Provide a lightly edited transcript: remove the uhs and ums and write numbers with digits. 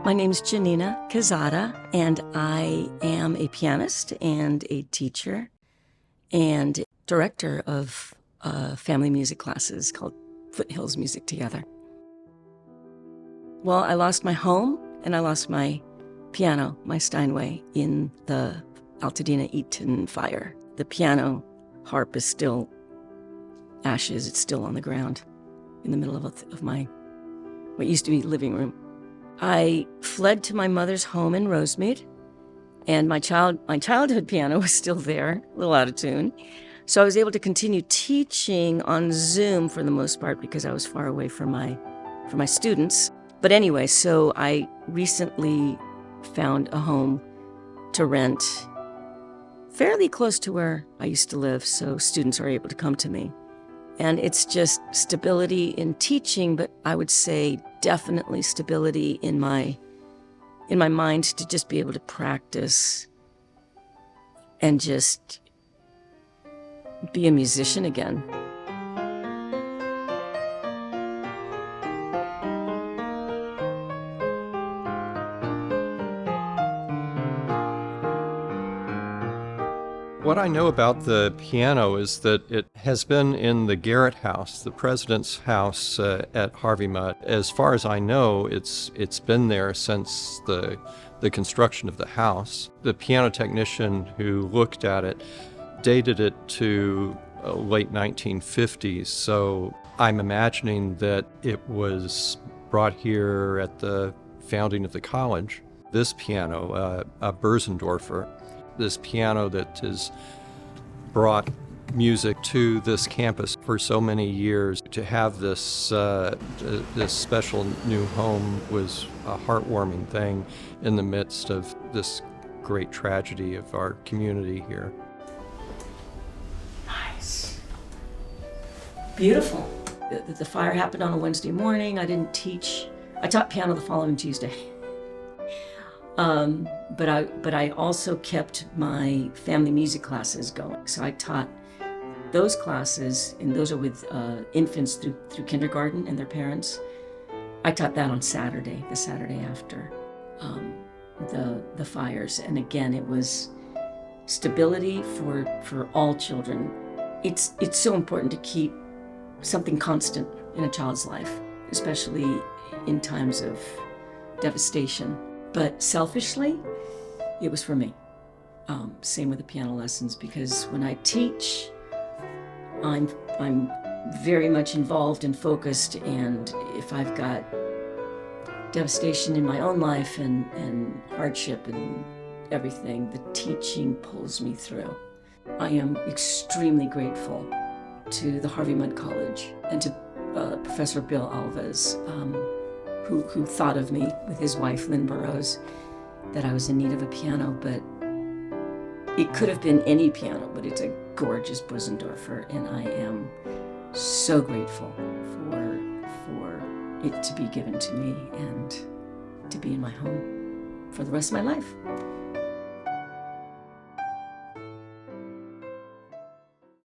My name is Janina Kazada, and I am a pianist and a teacher and director of family music classes called Foothills Music Together. Well, I lost my home and I lost my piano, my Steinway, in the Altadena Eaton fire. The piano harp is still ashes. It's still on the ground in the middle of my, what used to be living room. I fled to my mother's home in Rosemead, and my childhood piano was still there, a little out of tune. So I was able to continue teaching on Zoom for the most part because I was far away from my students. But anyway, so I recently found a home to rent fairly close to where I used to live, so students are able to come to me. And it's just stability in teaching, but I would say definitely stability in my mind to just be able to practice and just be a musician again. What I know about the piano is that it has been in the Garrett house, the president's house at Harvey Mudd. As far as I know, it's been there since the construction of the house. The piano technician who looked at it dated it to late 1950s, so I'm imagining that it was brought here at the founding of the college. This piano, a Bösendorfer, this piano that has brought music to this campus for so many years. To have this this special new home was a heartwarming thing in the midst of this great tragedy of our community here. Nice. Beautiful. The fire happened on a Wednesday morning. I didn't teach. I taught piano the following Tuesday. But I also kept my family music classes going. So I taught those classes, and those are with infants through kindergarten and their parents. I taught that on Saturday, the Saturday after the fires. And again, it was stability for all children. It's so important to keep something constant in a child's life, especially in times of devastation. But selfishly, it was for me. Same with the piano lessons, because when I teach, I'm very much involved and focused, and if I've got devastation in my own life and hardship and everything, the teaching pulls me through. I am extremely grateful to the Harvey Mudd College and to Professor Bill Alves, who thought of me with his wife, Lynn Burroughs, that I was in need of a piano, but it could have been any piano, but it's a gorgeous Bösendorfer, and I am so grateful for it to be given to me and to be in my home for the rest of my life.